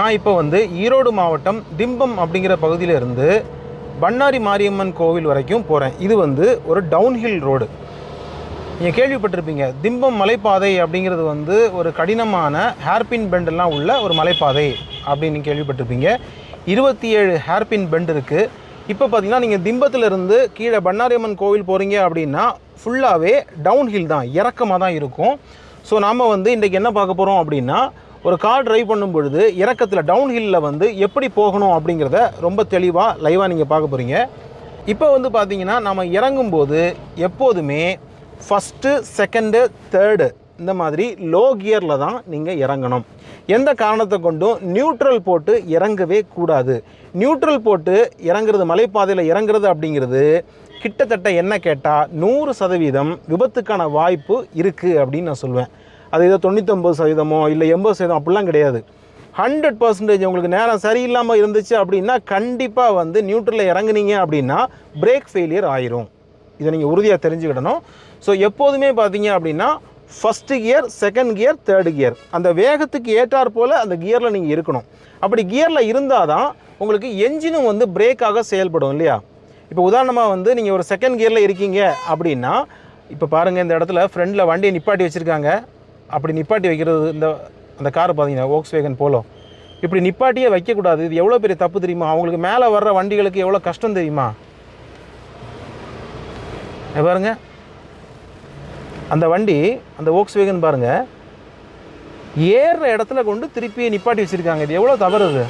நான் இப்போ வந்து ஈரோடு மாவட்டம் திம்பம் அப்படிங்கிற பகுதியிலிருந்து பண்ணாரி மாரியம்மன் கோவில் வரைக்கும் போகிறேன். இது வந்து ஒரு டவுன்ஹில் ரோடு. நீங்கள் கேள்விப்பட்டிருப்பீங்க, திம்பம் மலைப்பாதை அப்படிங்கிறது வந்து ஒரு கடினமான ஹேர்பின் பெண்டெல்லாம் உள்ள ஒரு மலைப்பாதை அப்படின்னு கேள்விப்பட்டிருப்பீங்க. 27 ஹேர்பின் பெண்ட் இருக்குது. இப்போ பார்த்தீங்கன்னா நீங்கள் திம்பத்திலிருந்து கீழே பண்ணாரியம்மன் கோவில் போகிறீங்க அப்படின்னா ஃபுல்லாகவே டவுன்ஹில் தான், இறக்கமாக தான் இருக்கும். ஸோ நாம் வந்து இன்றைக்கி என்ன பார்க்க போகிறோம் அப்படின்னா, ஒரு கார் ட்ரைவ் பண்ணும் பொழுது இறக்கத்தில் டவுன்ஹில்லில் வந்து எப்படி போகணும் அப்படிங்கிறத ரொம்ப தெளிவாக லைவாக நீங்கள் பார்க்க போகிறீங்க. இப்போ வந்து பார்த்தீங்கன்னா நம்ம இறங்கும்போது எப்போதுமே ஃபஸ்ட்டு, செகண்டு, தேர்டு இந்த மாதிரி லோ கியரில் தான் நீங்கள் இறங்கணும். எந்த காரணத்தை கொண்டும் நியூட்ரல் போட்டு இறங்கவே கூடாது. நியூட்ரல் போட்டு இறங்குறது, மலைப்பாதையில் இறங்குறது அப்படிங்கிறது கிட்டத்தட்ட என்ன கேட்டால் 100% விபத்துக்கான வாய்ப்பு இருக்குது அப்படின்னு நான் சொல்லுவேன். அது ஏதோ 99% இல்லை 80% அப்படிலாம் கிடையாது. 100% உங்களுக்கு நேரம் சரியில்லாமல் இருந்துச்சு அப்படின்னா கண்டிப்பாக வந்து நியூட்ரலில் இறங்குனீங்க அப்படின்னா பிரேக் ஃபெயிலியர் ஆயிரும். இதை நீங்கள் உறுதியாக தெரிஞ்சுக்கிடணும். ஸோ எப்போதுமே பார்த்தீங்க அப்படின்னா first gear, second gear, third gear அந்த வேகத்துக்கு ஏற்றார் போல் அந்த கியரில் நீங்கள் இருக்கணும். அப்படி கியரில் இருந்தால் தான் உங்களுக்கு என்ஜினும் வந்து பிரேக்காக செயல்படும் இல்லையா? இப்போ உதாரணமாக வந்து நீங்கள் ஒரு செகண்ட் கியரில் இருக்கீங்க அப்படின்னா, இப்போ பாருங்கள், இந்த இடத்துல ஃப்ரண்டில் வண்டியை நிப்பாட்டி வச்சுருக்காங்க. அப்படி நிப்பாட்டி வைக்கிறது, அந்த காரை பார்த்தீங்கன்னா வோக்ஸ்வேகன் போலோ, இப்படி நிப்பாட்டியே வைக்கக்கூடாது. இது எவ்வளோ பெரிய தப்பு தெரியுமா? அவங்களுக்கு மேலே வர்ற வண்டிகளுக்கு எவ்வளோ கஷ்டம் தெரியுமா? பாருங்கள், அந்த வண்டி, அந்த வோக்ஸ்வேகன் பாருங்கள், ஏறுற இடத்துல கொண்டு திருப்பி நிப்பாட்டி வச்சுருக்காங்க. இது எவ்வளோ தவறு இது?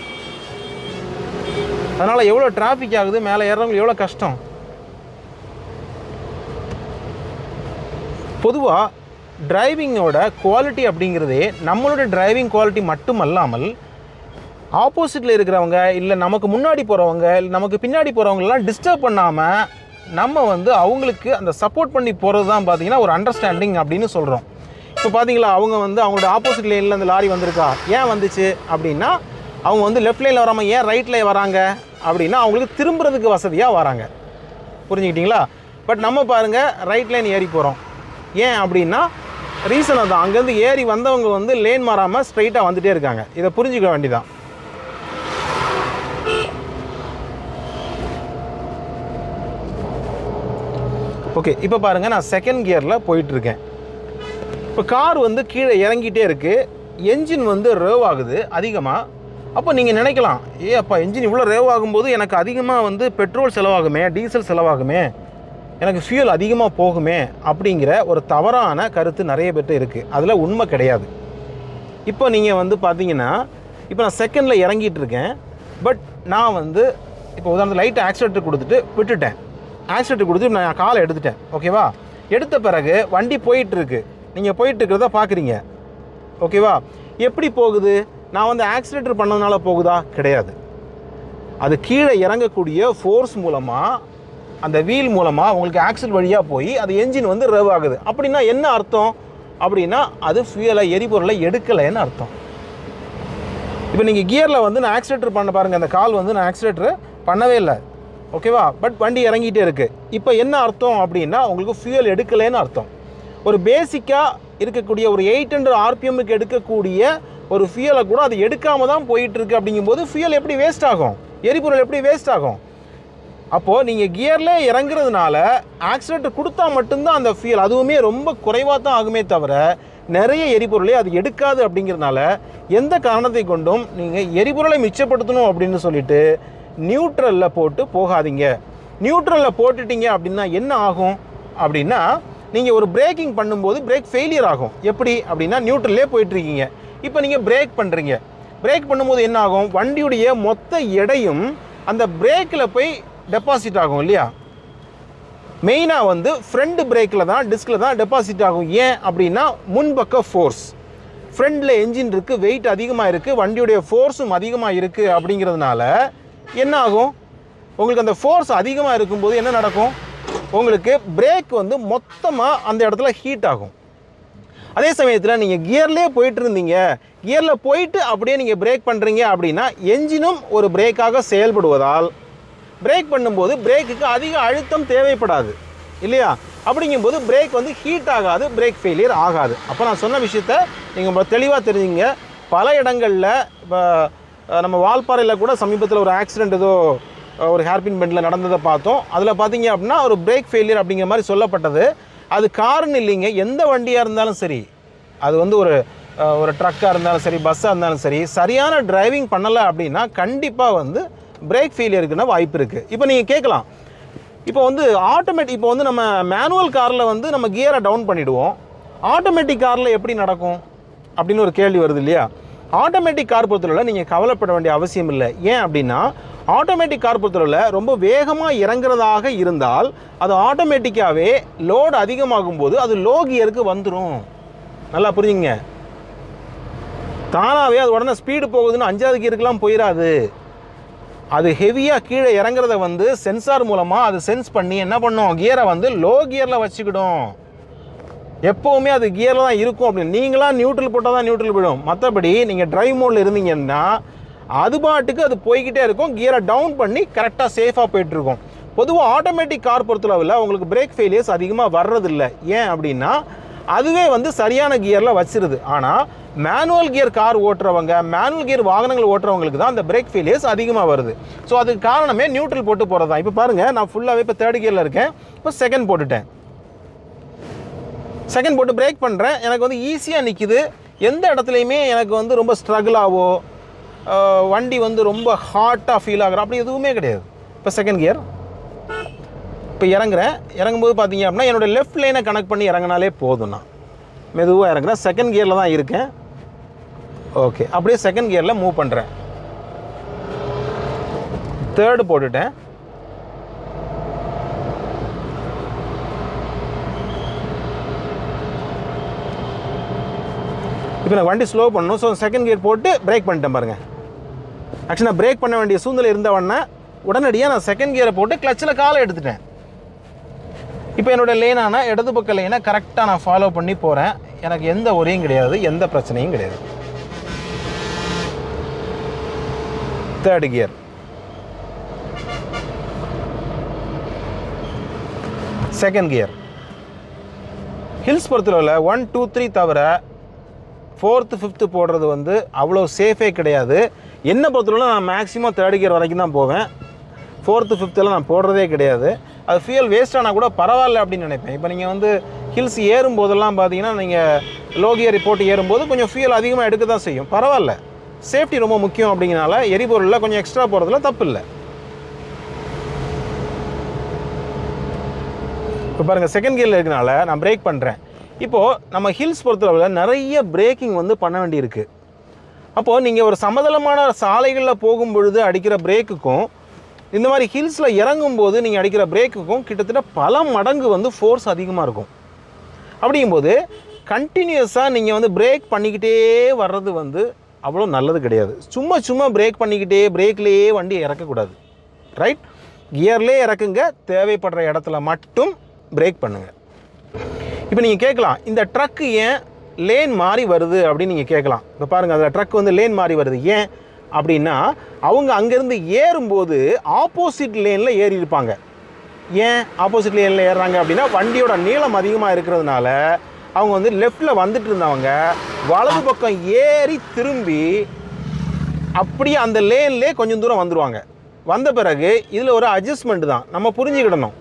அதனால் எவ்வளோ டிராஃபிக் ஆகுது, மேலே ஏறுறவங்களுக்கு எவ்வளோ கஷ்டம். பொதுவாக டிரைவிங்கோட குவாலிட்டி அப்படிங்கிறதே நம்மளோட டிரைவிங் குவாலிட்டி மட்டுமல்லாமல் ஆப்போசிட்டில் இருக்கிறவங்க, இல்லை நமக்கு முன்னாடி போகிறவங்க, இல்லை நமக்கு பின்னாடி போகிறவங்களெலாம் டிஸ்டர்ப் பண்ணாமல் நம்ம வந்து அவங்களுக்கு அந்த சப்போர்ட் பண்ணி போகிறது தான் பார்த்திங்கன்னா ஒரு அண்டர்ஸ்டாண்டிங் அப்படின்னு சொல்கிறோம். இப்போ பார்த்தீங்களா, அவங்க வந்து அவங்களோட ஆப்போசிட் லைனில் அந்த லாரி வந்திருக்கா, ஏன் வந்துச்சு அப்படின்னா அவங்க வந்து லெஃப்ட் லைனில் வராமல் ஏன் ரைட் லைன் வராங்க அப்படின்னா அவங்களுக்கு திரும்புறதுக்கு வசதியாக வராங்க. புரிஞ்சுக்கிட்டிங்களா? பட் நம்ம பாருங்கள், ரைட் லைன் ஏறி போகிறோம். ஏன் அப்படின்னா ரீசன் அதுதான். அங்கேருந்து ஏறி வந்தவங்க வந்து லேன் மாறாமல் ஸ்ட்ரைட்டாக வந்துகிட்டே இருக்காங்க. இதை புரிஞ்சுக்க வேண்டியதான். ஓகே, இப்போ பாருங்கள், நான் செகண்ட் கியரில் போயிட்டுருக்கேன். இப்போ கார் வந்து கீழே இறங்கிட்டே இருக்குது. என்ஜின் வந்து ரேவ் ஆகுது அதிகமாக. அப்போ நீங்கள் நினைக்கலாம், அப்பா என்ஜின் இவ்வளோ ரேவ் ஆகும்போது எனக்கு அதிகமாக வந்து பெட்ரோல் செலவாகுமே, டீசல் செலவாகுமே, எனக்கு ஃபியூல் அதிகமாக போகுமே அப்படிங்கிற ஒரு தவறான கருத்து நிறைய பேர்ட்ட இருக்குது. அதில் உண்மை கிடையாது. இப்போ நீங்கள் வந்து பார்த்தீங்கன்னா, இப்போ நான் செகண்டில் இறங்கிட்டு இருக்கேன். பட் நான் வந்து இப்போ உதாரணத்துக்கு லைட்டு ஆக்சிலேட்டர் கொடுத்துட்டு விட்டுட்டேன். ஆக்சிலேட்டர் கொடுத்து நான் காலை எடுத்துட்டேன். ஓகேவா? எடுத்த பிறகு வண்டி போயிட்டுருக்கு. நீங்கள் போயிட்டுருக்கிறத பார்க்குறீங்க. ஓகேவா? எப்படி போகுது? நான் வந்து ஆக்சிலேட்டர் பண்ணதுனால போகுதா? கிடையாது. அது கீழே இறங்கக்கூடிய ஃபோர்ஸ் மூலமாக, அந்த வீல் மூலமாக உங்களுக்கு ஆக்சில் வழியாக போய் அது என்ஜின் வந்து ரேவ் ஆகுது. அப்படின்னா என்ன அர்த்தம் அப்படின்னா அது ஃபியூலை, எரிபொருளை எடுக்கலைன்னு அர்த்தம். இப்போ நீங்கள் கியரில் வந்து நான் ஆக்சிலேட்டர் பண்ண பாருங்கள், அந்த கால் வந்து நான் ஆக்சிலேட்டர் பண்ணவே இல்லை. ஓகேவா? பட் வண்டி இறங்கிட்டே இருக்குது. இப்போ என்ன அர்த்தம் அப்படின்னா உங்களுக்கு ஃபியூல் எடுக்கலைன்னு அர்த்தம். ஒரு பேசிக்காக இருக்கக்கூடிய ஒரு 800 RPMக்கு எடுக்கக்கூடிய ஒரு ஃபியூலை கூட அது எடுக்காமல் தான் போயிட்டுருக்கு. அப்படிங்கும்போது ஃபியூல் எப்படி வேஸ்ட் ஆகும்? எரிபொருள் எப்படி வேஸ்ட் ஆகும்? அப்போது நீங்கள் கியரில் இறங்குறதுனால ஆக்சிலேட்டர் கொடுத்தா மட்டும்தான் அந்த ஃபியூல், அதுவுமே ரொம்ப குறைவாக தான் ஆகுமே தவிர நிறைய எரிபொருளை அது எடுக்காது. அப்படிங்கிறதுனால எந்த காரணத்தை கொண்டும் நீங்கள் எரிபொருளை மிச்சப்படுத்தணும் அப்படின்னு சொல்லிட்டு நியூட்ரலில் போட்டு போகாதீங்க. நியூட்ரலில் போட்டுட்டீங்க அப்படின்னா என்ன ஆகும் அப்படின்னா, நீங்கள் ஒரு பிரேக்கிங் பண்ணும்போது பிரேக் ஃபெயிலியர் ஆகும். எப்படி அப்படின்னா, நியூட்ரல்லே போயிட்டுருக்கீங்க. இப்போ நீங்கள் பிரேக் பண்ணுறீங்க. பிரேக் பண்ணும்போது என்ன ஆகும்? வண்டியுடைய மொத்த எடையும் அந்த பிரேக்கில் போய் டெபாசிட் ஆகும் இல்லையா? மெயினாக வந்து ஃப்ரண்ட் பிரேக்கில் தான், டிஸ்கில் தான் டெபாசிட் ஆகும். ஏன் அப்படின்னா முன்பக்க ஃபோர்ஸ், ஃப்ரண்டில் என்ஜின் இருக்குது, வெயிட் அதிகமாக இருக்குது, வண்டியுடைய ஃபோர்ஸும் அதிகமாக இருக்குது. அப்படிங்கிறதுனால என்ன ஆகும்? உங்களுக்கு அந்த ஃபோர்ஸ் அதிகமாக இருக்கும்போது என்ன நடக்கும்? உங்களுக்கு பிரேக் வந்து மொத்தமாக அந்த இடத்துல ஹீட் ஆகும். அதே சமயத்தில் நீங்கள் கியர்லேயே போயிட்டு இருந்தீங்க, கியரில் போயிட்டு அப்படியே நீங்கள் பிரேக் பண்ணுறீங்க அப்படின்னா என்ஜினும் ஒரு பிரேக்காக செயல்படுவதால் பிரேக் பண்ணும்போது பிரேக்குக்கு அதிக அழுத்தம் தேவைப்படாது இல்லையா? அப்படிங்கும்போது பிரேக் வந்து ஹீட் ஆகாது, பிரேக் ஃபெயிலியர் ஆகாது. அப்போ நான் சொன்ன விஷயத்த நீங்கள் தெளிவாக தெரிஞ்சுங்க. பல இடங்களில் இப்போ நம்ம வால்பாறையில் கூட சமீபத்தில் ஒரு ஆக்சிடெண்ட் ஏதோ ஒரு ஹேர்பின் பெண்டில் நடந்ததை பார்த்தோம். அதில் பார்த்தீங்க அப்படின்னா ஒரு பிரேக் ஃபெயிலியர் அப்படிங்கிற மாதிரி சொல்லப்பட்டது. அது காரணம் இல்லைங்க, எந்த வண்டியாக இருந்தாலும் சரி, அது வந்து ஒரு ட்ரக்காக இருந்தாலும் சரி, பஸ்ஸாக இருந்தாலும் சரி, சரியான டிரைவிங் பண்ணலை அப்படின்னா கண்டிப்பாக வந்து பிரேக் ஃபெயிலியருக்குன்னா வாய்ப்பு இருக்குது. இப்போ நீங்கள் கேட்கலாம், இப்போ வந்து இப்போ வந்து நம்ம மேனுவல் காரில் வந்து நம்ம கியரை டவுன் பண்ணிவிடுவோம், ஆட்டோமேட்டிக் காரில் எப்படி நடக்கும் அப்படின்னு ஒரு கேள்வி வருது இல்லையா? ஆட்டோமேட்டிக் கார் பொறுத்தவரை நீங்கள் கவலைப்பட வேண்டிய அவசியம் இல்லை. ஏன் அப்படின்னா ஆட்டோமேட்டிக் கார் பொறுத்தவரை ரொம்ப வேகமாக இறங்குறதாக இருந்தால் அது ஆட்டோமேட்டிக்காகவே லோடு அதிகமாகும் போது அது லோ கியருக்கு வந்துடும். நல்லா புரியுங்க, தானாகவே அது உடனே ஸ்பீடு போகுதுன்னு 5வது கியருக்கெலாம் போயிடாது. அது ஹெவியாக கீழே இறங்குறத வந்து சென்சார் மூலமாக அது சென்ஸ் பண்ணி என்ன பண்ணும், கியரை வந்து லோ கியரில் வச்சுக்கிடும். எப்போவுமே அது கியரில் தான் இருக்கும். அப்படின்னு நீங்களாம் நியூட்ரல் போட்டால் தான் நியூட்ரல் விடும். மற்றபடி நீங்கள் டிரைவ் மோடில் இருந்தீங்கன்னா அது பாட்டுக்கு அது போய்கிட்டே இருக்கும், கியரை டவுன் பண்ணி கரெக்டாக சேஃபாக போயிட்டுருக்கும். பொதுவாக ஆட்டோமேட்டிக் கார் பொறுத்தளவில் உங்களுக்கு பிரேக் ஃபெயிலியர்ஸ் அதிகமாக வர்றதில்லை. ஏன் அப்படின்னா அதுவே வந்து சரியான கியரில் வச்சிருது. ஆனால் மேனுவல் கியர் கார் ஓட்டுறவங்க, மேனுவல் கியர் வாகனங்கள் ஓட்டுறவங்களுக்கு தான் அந்த பிரேக் ஃபெயிலியர்ஸ் அதிகமாக வருது. ஸோ அதுக்கு காரணமே நியூட்ரல் போட்டு போகிறது தான். இப்போ பாருங்கள், நான் ஃபுல்லாகவே இப்போ 3rd கியரில் இருக்கேன், இப்போ 2nd போட்டுட்டேன். 2nd போட்டு பிரேக் பண்ணுறேன், எனக்கு வந்து ஈஸியாக நிற்கிது. எந்த இடத்துலையுமே எனக்கு வந்து ரொம்ப ஸ்ட்ரகிளாவோ வண்டி வந்து ரொம்ப ஹாட்டாக ஃபீல் ஆகிற அப்படி எதுவுமே கிடையாது. இப்போ 2nd கியர் இப்போ இறங்கும்போது பார்த்தீங்க அப்படின்னா என்னோடய லெஃப்ட் லைனை கனெக்ட் பண்ணி இறங்கினாலே போதும். நான் மெதுவாக இறங்குறேன், 2nd கியரில் தான் இருக்கேன். ஓகே, அப்படியே 2nd கியரில் மூவ் பண்ணுறேன். 3rd போட்டுட்டேன். இப்போ நான் வண்டி ஸ்லோ பண்ணணும். ஸோ 2nd கியர் போட்டு பிரேக் பண்ணிட்டேன் பாருங்கள். ஆக்சுவலி நான் பிரேக் பண்ண வேண்டிய சூழ்நிலை இருந்தவொடனே உடனடியாக நான் 2nd கியரை போட்டு கிளச்சில் காலை எடுத்துட்டேன். இப்போ என்னோடய லேனான இடது பக்க லேனை கரெக்டாக நான் ஃபாலோ பண்ணி போகிறேன். எனக்கு எந்த ஒரையும் கிடையாது, எந்த பிரச்சனையும் கிடையாது. 3rd gear, 2nd gear. Hills பொறுத்தளவில் 1, 2, 3 தவிர 4th, 5th போடுறது வந்து அவ்வளோ சேஃபே கிடையாது. என்ன பொறுத்தளவில் நான் மேக்ஸிமம் 3rd கியர் வரைக்கும் தான் போவேன். 4th, 5th நான் போடுறதே கிடையாது. அது ஃபியூல் வேஸ்ட் ஆனால் கூட பரவாயில்ல அப்படின்னு நினைப்பேன். இப்போ நீங்கள் வந்து ஹில்ஸ் ஏறும்போதெல்லாம் பார்த்தீங்கன்னா நீங்கள் லோ கியர் போட்டு ஏறும்போது கொஞ்சம் ஃபியூல் அதிகமாக எடுக்க தான் செய்யும். பரவாயில்ல, சேஃப்டி ரொம்ப முக்கியம் அப்படிங்கிறனால எரிபொருளில் கொஞ்சம் எக்ஸ்ட்ரா போகிறதுல தப்பு இல்லை. இப்போ பாருங்கள், 2nd கியரில் இருக்கனால நான் பிரேக் பண்ணுறேன். இப்போது நம்ம ஹில்ஸ் பொறுத்தளவில் நிறைய பிரேக்கிங் வந்து பண்ண வேண்டியிருக்கு. அப்போது நீங்கள் ஒரு சமதளமான சாலைகளில் போகும் பொழுது அடிக்கிற பிரேக்குக்கும் இந்த மாதிரி ஹில்ஸில் இறங்கும்போது நீங்கள் அடிக்கிற பிரேக்குக்கும் கிட்டத்தட்ட பல மடங்கு வந்து ஃபோர்ஸ் அதிகமாக இருக்கும். அப்படிங்கும்போது கண்டினியூஸாக நீங்கள் வந்து பிரேக் பண்ணிக்கிட்டே வர்றது வந்து அவ்வளோ நல்லது கிடையாது. சும்மா பிரேக் பண்ணிக்கிட்டே பிரேக்லேயே வண்டியை இறக்கக்கூடாது. ரைட், கியர்லேயே இறக்குங்க, தேவைப்படுற இடத்துல மட்டும் பிரேக் பண்ணுங்கள். இப்போ நீங்கள் கேட்கலாம், இந்த ட்ரக்கு ஏன் லேன் மாறி வருது அப்படின்னு நீங்கள் கேட்கலாம். இப்போ பாருங்கள், அதில் ட்ரக் வந்து லேன் மாறி வருது. ஏன் அப்படின்னா அவங்க அங்கேருந்து ஏறும்போது ஆப்போசிட் லேனில் ஏறி இருப்பாங்க. ஏன் ஆப்போசிட் லேனில் ஏறுறாங்க அப்படின்னா வண்டியோட நீளம் அதிகமாக இருக்கிறதுனால அவங்க வந்து லெஃப்டில் வந்துட்டு இருந்தவங்க வலது பக்கம் ஏறி திரும்பி அப்படியே அந்த லேன்லேயே கொஞ்சம் தூரம் வந்துடுவாங்க. வந்த பிறகு இதில் ஒரு அட்ஜஸ்ட்மெண்ட் தான், நம்ம புரிஞ்சுக்கிடணும்.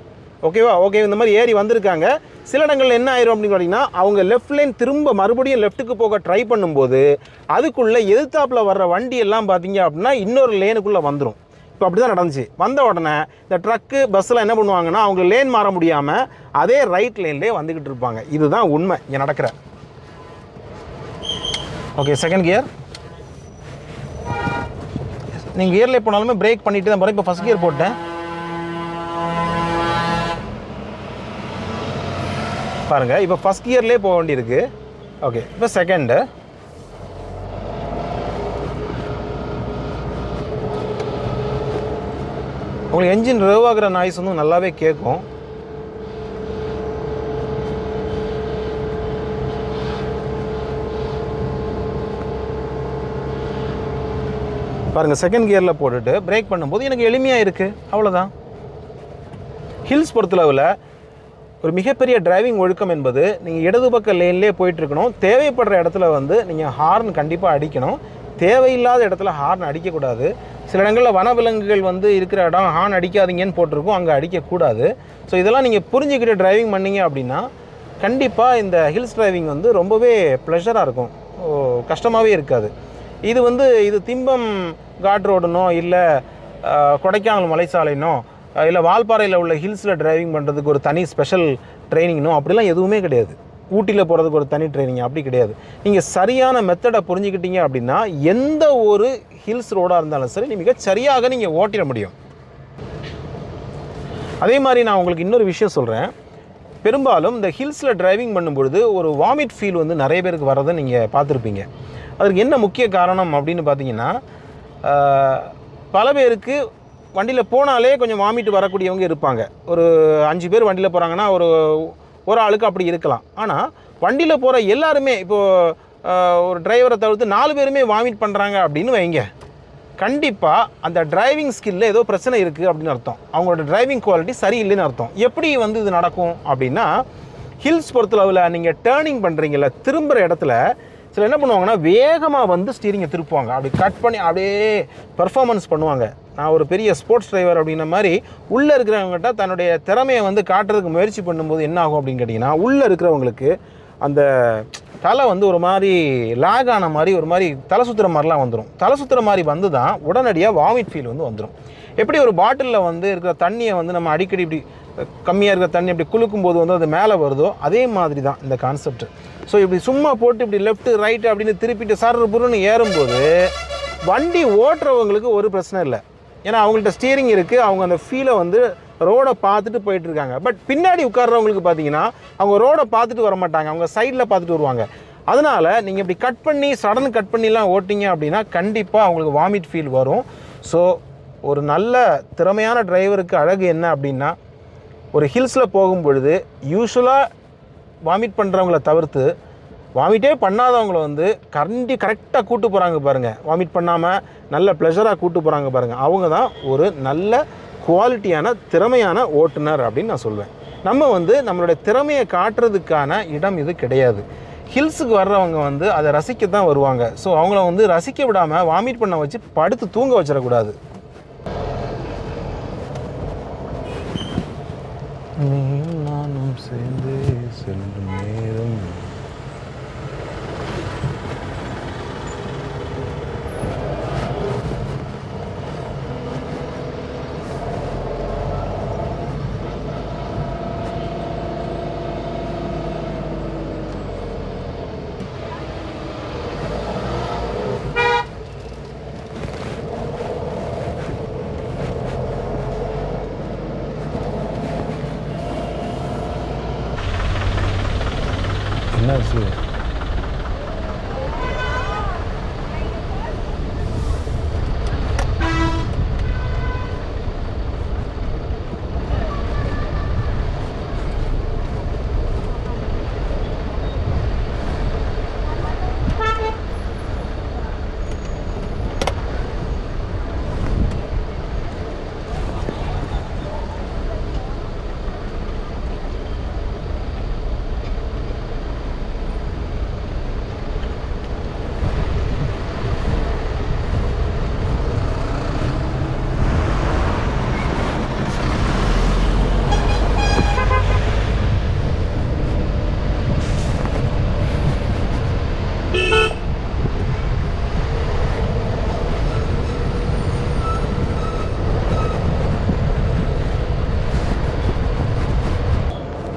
ஓகேவா? ஓகே, இந்த மாதிரி ஏறி வந்திருக்காங்க. சில இடங்களில் என்ன ஆயிரும் அப்படின்னு பார்த்தீங்கன்னா அவங்க லெஃப்ட் லைன் திரும்ப மறுபடியும் லெஃப்ட்டுக்கு போக ட்ரை பண்ணும்போது அதுக்குள்ளே எதிர்த்தாப்பில் வர்ற வண்டி எல்லாம் பார்த்தீங்க அப்படின்னா இன்னொரு லேனுக்குள்ளே வந்துடும். இப்போ அப்படி தான் நடந்துச்சு. வந்த உடனே இந்த ட்ரக்கு பஸ்ஸில் என்ன பண்ணுவாங்கன்னா அவங்க லேன் மாற முடியாமல் அதே ரைட் லைன்லேயே வந்துக்கிட்டு இருப்பாங்க. இதுதான் உண்மை இங்கே நடக்கிற. Okay, 2nd gear. நீங்கள் கியர்லேயே போனாலுமே பிரேக் பண்ணிட்டு தான் போகிறேன். இப்போ 1st கியர் போட்டேன். பாருங்கள், இப்போ 1st கியர்லேயே போக வேண்டியிருக்கு. ஓகே, இப்போ 2nd. உங்களுக்கு என்ஜின் ரெவ் ஆகிற நாய்ஸ் வந்து நல்லாவே கேட்கும். பாருங்கள், 2nd கியரில் போட்டுட்டு பிரேக் பண்ணும்போது எனக்கு எளிமையாக இருக்குது. அவ்வளோதான். ஹில்ஸ் பொறுத்தளவில் ஒரு மிகப்பெரிய டிரைவிங் ஒழுக்கம் என்பது நீங்கள் இடது பக்க லேன்லேயே போயிட்டுருக்கணும். தேவைப்படுற இடத்துல வந்து நீங்கள் ஹார்ன் கண்டிப்பாக அடிக்கணும். தேவையில்லாத இடத்துல ஹார்ன் அடிக்கக்கூடாது. சில இடங்களில் வனவிலங்குகள் வந்து இருக்கிற இடம் ஹார்ன் அடிக்காதீங்கன்னு போட்டிருக்கும், அங்கே அடிக்கக்கூடாது. ஸோ இதெல்லாம் நீங்கள் புரிஞ்சுக்கிட்டு டிரைவிங் பண்ணிங்க அப்படின்னா கண்டிப்பாக இந்த ஹில்ஸ் டிரைவிங் வந்து ரொம்பவே ப்ளஷராக இருக்கும், கஷ்டமாகவே இருக்காது. இது திம்பம் காட் ரோடுனோ இல்லை கொடைக்கானல் மலைச்சாலைனோ இல்லை வால்பாறையில் உள்ள ஹில்ஸில் டிரைவிங் பண்ணுறதுக்கு ஒரு தனி ஸ்பெஷல் ட்ரைனிங்னோ அப்படிலாம் எதுவுமே கிடையாது. ஊட்டியில் போகிறதுக்கு ஒரு தனி ட்ரைனிங் அப்படி கிடையாது. நீங்கள் சரியான மெத்தடை புரிஞ்சுக்கிட்டீங்க அப்படின்னா எந்த ஒரு ஹில்ஸ் ரோடாக இருந்தாலும் சரி மிக சரியாக நீங்கள் ஓட்டிட முடியும். அதே மாதிரி நான் உங்களுக்கு இன்னொரு விஷயம் சொல்கிறேன். பெரும்பாலும் இந்த ஹில்ஸில் டிரைவிங் பண்ணும்பொழுது ஒரு வாமிட் ஃபீல் வந்து நிறைய பேருக்கு வரதை நீங்கள் பார்த்துருப்பீங்க. அதுக்கு என்ன முக்கிய காரணம் அப்படின்னு பார்த்தீங்கன்னா, பல பேருக்கு வண்டியில் போனாலே கொஞ்சம் வாமிட் வரக்கூடியவங்க இருப்பாங்க. ஒரு 5 பேர் வண்டியில் போகிறாங்கன்னா ஒரு ஆளுக்கு அப்படி இருக்கலாம். ஆனால் வண்டியில் போகிற எல்லாருமே இப்போது ஒரு டிரைவரை தவிர்த்து 4 பேருமே வாமிட் பண்ணுறாங்க அப்படின்னு வைங்க, கண்டிப்பாக அந்த டிரைவிங் ஸ்கில்லில் ஏதோ பிரச்சனை இருக்குது அப்படின்னு அர்த்தம். அவங்களோட டிரைவிங் குவாலிட்டி சரியில்லைன்னு அர்த்தம். எப்படி வந்து இது நடக்கும் அப்படின்னா, ஹில்ஸ் பொறுத்தளவில் நீங்கள் டேர்னிங் பண்ணுறீங்கள, திரும்புகிற இடத்துல சில என்ன பண்ணுவாங்கன்னா வேகமாக வந்து ஸ்டீரிங்கை திருப்புவாங்க, அப்படி கட் பண்ணி அப்படியே பெர்ஃபார்மன்ஸ் பண்ணுவாங்க. நான் ஒரு பெரிய ஸ்போர்ட்ஸ் டிரைவர் அப்படின்ற மாதிரி உள்ளே இருக்கிறவங்ககிட்ட தன்னுடைய திறமையை வந்து காட்டுறதுக்கு முயற்சி பண்ணும்போது என்ன ஆகும் அப்படின்னு கேட்டிங்கன்னா, உள்ளே இருக்கிறவங்களுக்கு அந்த தலை வந்து ஒரு மாதிரி லாக் ஆன மாதிரி ஒரு மாதிரி தலை சுற்றுற மாதிரிலாம் வந்துடும். தலை சுற்றுற மாதிரி வந்து தான் உடனடியாக வாமிட் ஃபீல் வந்து வந்துடும். எப்படி ஒரு பாட்டிலில் வந்து இருக்கிற தண்ணியை வந்து நம்ம அடிக்கடி இப்படி கம்மியாக இருக்கிற தண்ணி அப்படி குலுக்கும்போது வந்து அது மேலே வருதோ, அதே மாதிரி தான் இந்த கான்செப்ட். ஸோ இப்படி சும்மா போட்டு இப்படி லெஃப்ட்டு ரைட்டு அப்படின்னு திருப்பிட்டு சர்ன்னு ஏறும்போது வண்டி ஓட்டுறவங்களுக்கு ஒரு பிரச்சனை இல்லை. ஏன்னா அவங்கள்ட்ட ஸ்டீரிங் இருக்குது, அவங்க அந்த ஃபீலை வந்து ரோடை பார்த்துட்டு போயிட்டுருக்காங்க. பட் பின்னாடி உட்கார்றவங்களுக்கு பார்த்தீங்கன்னா அவங்க ரோடை பார்த்துட்டு வர மாட்டாங்க, அவங்க சைடில் பார்த்துட்டு வருவாங்க. அதனால் நீங்கள் இப்படி கட் பண்ணி சடன் கட் பண்ணிலாம் ஓட்டிங்க அப்படின்னா கண்டிப்பாக அவங்களுக்கு வாமிட் ஃபீல் வரும். ஸோ ஒரு நல்ல திறமையான டிரைவருக்கு அழகு என்ன அப்படின்னா, ஒரு ஹில்ஸில் போகும் பொழுது யூஸ்வலாக வாமிட் பண்ணுறவங்கள தவிர்த்து வாமிட்டே பண்ணாதவங்கள வந்து கரெக்டாக கூட்டு போகிறாங்க பாருங்கள், வாமிட் பண்ணாமல் நல்ல ப்ளஷராக கூட்டு போகிறாங்க பாருங்கள், அவங்க தான் ஒரு நல்ல குவாலிட்டியான திறமையான ஓட்டுநர் அப்படின்னு நான் சொல்வேன். நம்ம வந்து நம்மளுடைய திறமையை காட்டுறதுக்கான இடம் இது கிடையாது. ஹில்ஸுக்கு வர்றவங்க வந்து அதை ரசிக்கத்தான் வருவாங்க. ஸோ அவங்கள வந்து ரசிக்க விடாமல் வாமிட் பண்ண வச்சு படுத்து தூங்க வச்சிடக்கூடாது. நானும் சேர்ந்து செல்லும் நேரம் என்னாச்சு?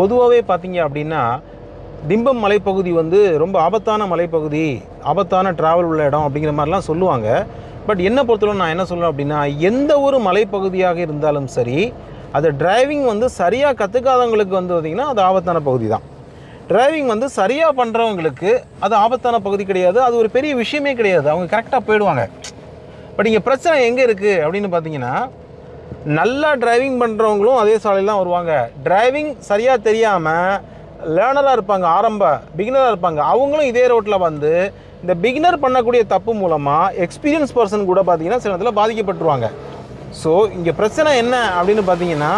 பொதுவாகவே பார்த்தீங்க அப்படின்னா திம்பம் மலைப்பகுதி வந்து ரொம்ப ஆபத்தான மலைப்பகுதி, ஆபத்தான ட்ராவல் உள்ள இடம் அப்படிங்கிற மாதிரிலாம் சொல்லுவாங்க. பட் என்னை பொறுத்தவரை நான் என்ன சொல்லுவேன் அப்படின்னா, எந்த ஒரு மலைப்பகுதியாக இருந்தாலும் சரி, அது டிரைவிங் வந்து சரியாக கற்றுக்காதவங்களுக்கு வந்து பார்த்திங்கன்னா அது ஆபத்தான பகுதி தான். டிரைவிங் வந்து சரியாக பண்ணுறவங்களுக்கு அது ஆபத்தான பகுதி கிடையாது, அது ஒரு பெரிய விஷயமே கிடையாது, அவங்க கரெக்டாக போயிடுவாங்க. பட் இங்கே பிரச்சனை எங்கே இருக்குது அப்படின்னு பார்த்தீங்கன்னா, நல்லா டிரைவிங் பண்ணுறவங்களும் அதே சாலையில் தான் வருவாங்க. டிரைவிங் சரியாக தெரியாமல் லேர்னராக இருப்பாங்க, பிகினராக இருப்பாங்க, அவங்களும் இதே ரோட்டில் வந்து இந்த பிகினர் பண்ணக்கூடிய தப்பு மூலமாக எக்ஸ்பீரியன்ஸ் பர்சன் கூட பார்த்திங்கன்னா சில இடத்துல பாதிக்கப்பட்டுருவாங்க. ஸோ இங்கே பிரச்சனை என்ன அப்படின்னு பார்த்தீங்கன்னா,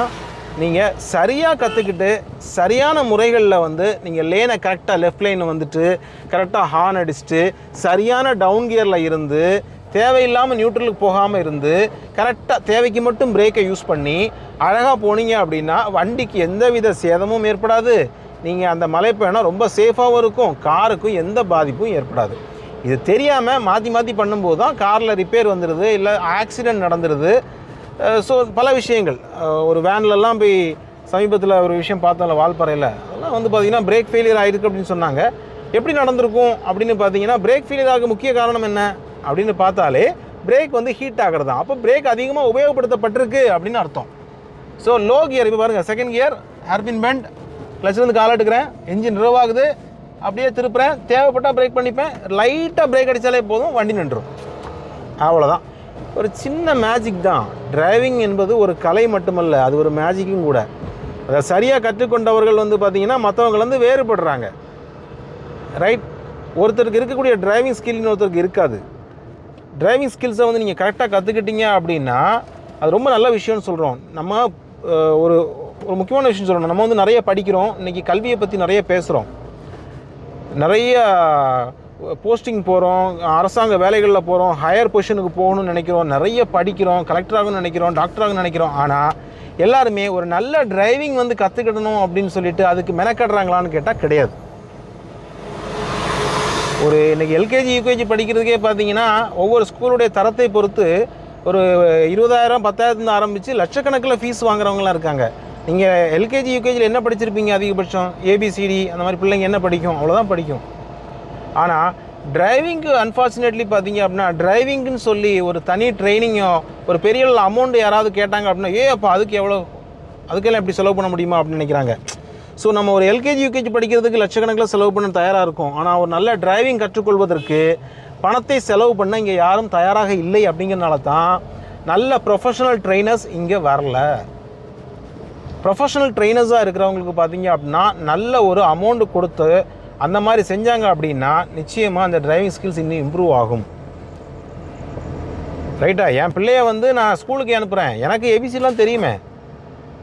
நீங்கள் சரியாக கற்றுக்கிட்டு சரியான முறைகளில் வந்து நீங்கள் லேனை கரெக்டாக லெஃப்ட் லைனை வந்துட்டு கரெக்டாக ஹார்ன் அடிச்சுட்டு சரியான டவுன் கியரில் இருந்து தேவையில்லாமல் நியூட்ரலுக்கு போகாமல் இருந்து கரெக்டாக தேவைக்கு மட்டும் பிரேக்கை யூஸ் பண்ணி அழகாக போனீங்க அப்படின்னா வண்டிக்கு எந்தவித சேதமும் ஏற்படாது. நீங்கள் அந்த மலைப்பயணம் ரொம்ப சேஃபாகவும் இருக்கும், காருக்கும் எந்த பாதிப்பும் ஏற்படாது. இது தெரியாமல் மாற்றி மாற்றி பண்ணும்போது தான் காரில் ரிப்பேர் வந்துடுது, இல்லை ஆக்சிடெண்ட் நடந்துடுது. ஸோ பல விஷயங்கள் ஒரு வேன்லலாம் போய் சமீபத்தில் ஒரு விஷயம் பார்த்தோம்ல வால்பாறையில், அதெல்லாம் வந்து பார்த்திங்கன்னா பிரேக் ஃபெயிலியர் ஆகிருக்கு அப்படின்னு சொன்னாங்க. எப்படி நடந்திருக்கும் அப்படின்னு பார்த்தீங்கன்னா பிரேக் ஃபெயிலியர் ஆக முக்கிய காரணம் என்ன அப்படின்னு பார்த்தாலே பிரேக் வந்து ஹீட் ஆகிறது தான். அப்போ பிரேக் அதிகமாக உபயோகப்படுத்தப்பட்டிருக்கு அப்படின்னு அர்த்தம். ஸோ லோ கியர் இப்போ பாருங்கள், செகண்ட் கியர் ஹேர்பின் பெண்ட், கிளச்சிலேருந்து கால் எடுக்கிறேன், என்ஜின் ரிவ் ஆகுது, அப்படியே திருப்புறேன், தேவைப்பட்டால் பிரேக் பண்ணிப்பேன், லைட்டாக பிரேக் அடித்தாலே போதும், வண்டி நின்றுடும். அவ்வளோதான். ஒரு சின்ன மேஜிக் தான். டிரைவிங் என்பது ஒரு கலை மட்டுமல்ல, அது ஒரு மேஜிக்கும் கூட. அதை சரியாக கற்றுக்கொண்டவர்கள் வந்து பார்த்திங்கன்னா மற்றவங்கலேருந்து வேறுபடுறாங்க. ரைட்? ஒருத்தருக்கு இருக்கக்கூடிய டிரைவிங் ஸ்கில்னு ஒருத்தருக்கு இருக்காது. டிரைவிங் ஸ்கில்ஸை வந்து நீங்கள் கரெக்டாக கற்றுக்கிட்டீங்க அப்படின்னா அது ரொம்ப நல்ல விஷயம்னு சொல்கிறோம். நம்ம ஒரு ஒரு முக்கியமான விஷயம் சொல்லணும். நம்ம வந்து நிறைய படிக்கிறோம், இன்றைக்கி கல்வியை பற்றி நிறைய பேசுகிறோம், நிறைய போஸ்டிங் போகிறோம், அரசாங்க வேலைகளில் போகிறோம், ஹையர் பொசிஷனுக்கு போகணும்னு நினைக்கிறோம், நிறைய படிக்கிறோம், கலெக்டராகணும்னு நினைக்கிறோம், டாக்டராகணும்னு நினைக்கிறோம். ஆனால் எல்லாருமே ஒரு நல்ல டிரைவிங் வந்து கற்றுக்கிடணும் அப்படின்னு சொல்லிட்டு அதுக்கு மெனக்கடுறாங்களான்னு கேட்டால் கிடையாது. ஒரு இன்றைக்கி எல்கேஜி யூகேஜி படிக்கிறதுக்கே பார்த்தீங்கன்னா ஒவ்வொரு ஸ்கூலுடைய தரத்தை பொறுத்து ஒரு 20,000 10,000 ஆரம்பித்து லட்சக்கணக்கில் ஃபீஸ் வாங்குறவங்களாம் இருக்காங்க. நீங்கள் எல்கேஜி யூகேஜியில் என்ன படிச்சிருப்பீங்க? அதிகபட்சம் ஏபிசிடி அந்த மாதிரி பிள்ளைங்க என்ன படிக்கும்? அவ்வளோதான் படிக்கும். ஆனால் டிரைவிங்க்கு அன்ஃபார்ச்சுனேட்லி பார்த்தீங்க அப்படின்னா டிரைவிங்னு சொல்லி ஒரு தனி ட்ரைனிங்கோ ஒரு பெரிய அமௌண்ட் யாராவது கேட்டாங்க அப்படின்னா அப்போ அதுக்கெல்லாம் எப்படி செலவு பண்ண முடியுமா அப்படின்னு நினைக்கிறாங்க. ஸோ நம்ம ஒரு எல்கேஜி யூகேஜி படிக்கிறதுக்கு லட்சக்கணக்கில் செலவு பண்ண தயாராக இருக்கும். ஆனால் ஒரு நல்ல டிரைவிங் கற்றுக்கொள்வதற்கு பணத்தை செலவு பண்ண இங்கே யாரும் தயாராக இல்லை. அப்படிங்கிறனால தான் நல்ல ப்ரொஃபஷனல் ட்ரெயினர்ஸ் இங்கே வரல. ப்ரொஃபஷனல் ட்ரெயினர்ஸாக இருக்கிறவங்களுக்கு பார்த்தீங்க அப்படின்னா நல்ல ஒரு அமௌண்ட்டு கொடுத்து அந்த மாதிரி செஞ்சாங்க அப்படின்னா நிச்சயமாக அந்த டிரைவிங் ஸ்கில்ஸ் இன்னும் இம்ப்ரூவ் ஆகும். ரைட்டா? என் பிள்ளைய வந்து நான் ஸ்கூலுக்கு அனுப்புகிறேன், எனக்கு ஏபிசிலாம் தெரியுமே,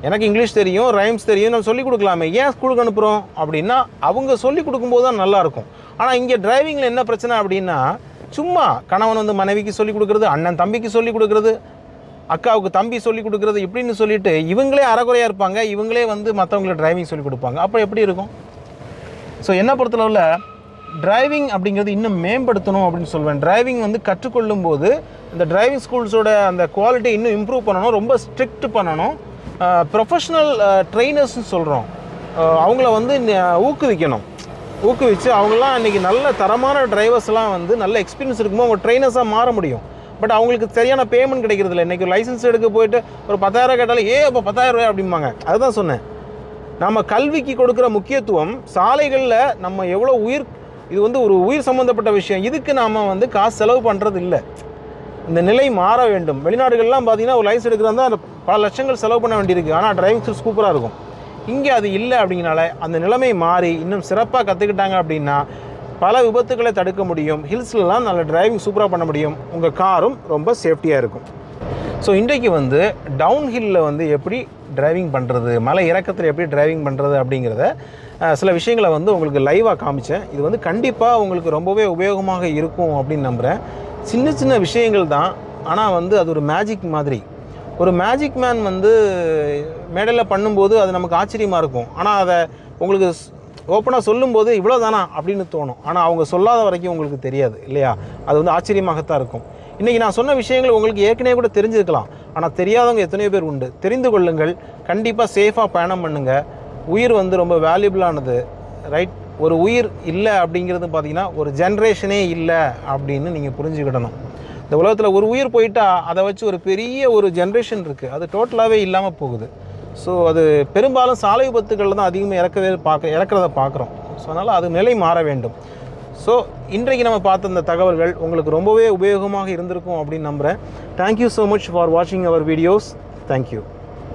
எனக்கு இங்கிலீஷ் தெரியும், ரைம்ஸ் தெரியும், நான் சொல்லிக் கொடுக்கலாமே, ஏன் ஸ்கூலுக்கு அனுப்புகிறோம் அப்படின்னா அவங்க சொல்லிக் கொடுக்கும்போது தான் நல்லாயிருக்கும். ஆனால் இங்கே டிரைவிங்கில் என்ன பிரச்சனை அப்படின்னா சும்மா கணவன் வந்து மனைவிக்கு சொல்லிக் கொடுக்குறது, அண்ணன் தம்பிக்கு சொல்லிக் கொடுக்குறது, அக்காவுக்கு தம்பி சொல்லிக் கொடுக்குறது, இப்படின்னு சொல்லிட்டு இவங்களே அறகுறையாக இருப்பாங்க, இவங்களே வந்து மற்றவங்களுக்கு டிரைவிங் சொல்லிக் கொடுப்பாங்க. அப்போ எப்படி இருக்கும்? ஸோ என்னை பொறுத்தளவில் டிரைவிங் அப்படிங்கிறது இன்னும் மேம்படுத்தணும் அப்படின்னு சொல்வேன். டிரைவிங் வந்து கற்றுக்கொள்ளும் போது இந்த டிரைவிங் ஸ்கூல்ஸோட அந்த குவாலிட்டி இன்னும் இம்ப்ரூவ் பண்ணணும், ரொம்ப ஸ்ட்ரிக்ட் பண்ணணும். ப்ரொஃபஷ்னல் ட்ரெயினர்ஸ்னு சொல்கிறோம், அவங்கள வந்து ஊக்குவிக்கணும். ஊக்குவிச்சு அவங்களாம் இன்றைக்கி நல்ல தரமான டிரைவர்ஸ்லாம் வந்து நல்ல எக்ஸ்பீரியன்ஸ் இருக்கும்போது அவங்க ட்ரெயினர்ஸாக மாற முடியும். பட் அவங்களுக்கு சரியான பேமெண்ட் கிடைக்கிறது இல்லை. இன்றைக்கி லைசன்ஸ் எடுக்க போயிட்டு ஒரு 10,000 கேட்டாலும் அப்போ 10,000 ரூபாய் அப்படிம்பாங்க. அதுதான் சொன்னேன், நம்ம கல்விக்கு கொடுக்குற முக்கியத்துவம் சாலைகளில் நம்ம எவ்வளோ இது வந்து ஒரு உயிர் சம்மந்தப்பட்ட விஷயம், இதுக்கு நாம் வந்து காசு செலவு பண்ணுறது இல்லை. இந்த நிலை மாற வேண்டும். வெளிநாடுகள்லாம் பார்த்திங்கன்னா ஒரு லைசன்ஸ் எடுக்கிறதா அந்த பல லட்சங்கள் செலவு பண்ண வேண்டியிருக்கு, ஆனால் டிரைவிங் ஸ்கில்ஸ் சூப்பராக இருக்கும். இங்கே அது இல்லை. அப்படிங்கிறனால அந்த நிலைமை மாறி இன்னும் சிறப்பாக கற்றுக்கிட்டாங்க அப்படின்னா பல விபத்துக்களை தடுக்க முடியும். ஹில்ஸ்லாம் நல்ல டிரைவிங் சூப்பராக பண்ண முடியும், உங்கள் காரும் ரொம்ப சேஃப்டியாக இருக்கும். ஸோ இன்றைக்கு வந்து டவுன் ஹில்லில் வந்து எப்படி டிரைவிங் பண்ணுறது, மலை இறக்கத்தில் எப்படி டிரைவிங் பண்ணுறது அப்படிங்கிறத சில விஷயங்களை வந்து உங்களுக்கு லைவாக காமிச்சேன். இது வந்து கண்டிப்பாக உங்களுக்கு ரொம்பவே உபயோகமாக இருக்கும் அப்படின்னு நம்புகிறேன். சின்ன சின்ன விஷயங்கள் தான், ஆனால் வந்து அது ஒரு மேஜிக் மாதிரி. ஒரு மேஜிக் மேன் வந்து மேடையில் பண்ணும்போது அது நமக்கு ஆச்சரியமாக இருக்கும். ஆனால் அதை உங்களுக்கு ஓப்பனாக சொல்லும்போது இவ்வளோ தானா அப்படின்னு தோணும். ஆனால் அவங்க சொல்லாத வரைக்கும் உங்களுக்கு தெரியாது இல்லையா? அது வந்து ஆச்சரியமாகத்தான் இருக்கும். இன்றைக்கி நான் சொன்ன விஷயங்கள் உங்களுக்கு ஏற்கனவே கூட தெரிஞ்சிருக்கலாம், ஆனால் தெரியாதவங்க எத்தனையோ பேர் உண்டு. தெரிந்து கொள்ளுங்கள். கண்டிப்பாக சேஃபாக பயணம் பண்ணுங்கள். உயிர் வந்து ரொம்ப வேல்யூபிளானது. ரைட்? ஒரு உயிர் இல்லை அப்படிங்கிறது பார்த்திங்கன்னா ஒரு ஜென்ரேஷனே இல்லை அப்படின்னு நீங்கள் புரிஞ்சுக்கிடணும். இந்த உலகத்தில் ஒரு உயிர் போயிட்டா அதை வச்சு ஒரு பெரிய ஒரு ஜென்ரேஷன் இருக்குது, அது டோட்டலாகவே இல்லாமல் போகுது. ஸோ அது பெரும்பாலும் சாலை விபத்துக்களில் தான் அதிகமாக இறக்கிறத பார்க்குறோம். ஸோ அதனால் அது நிலை மாற வேண்டும். ஸோ இன்றைக்கு நம்ம பார்த்த இந்த தகவல்கள் உங்களுக்கு ரொம்பவே உபயோகமாக இருந்திருக்கும் அப்படின்னு நம்புகிறேன். தேங்க்யூ ஸோ மச் ஃபார் வாட்சிங் அவர் வீடியோஸ். தேங்க்யூ.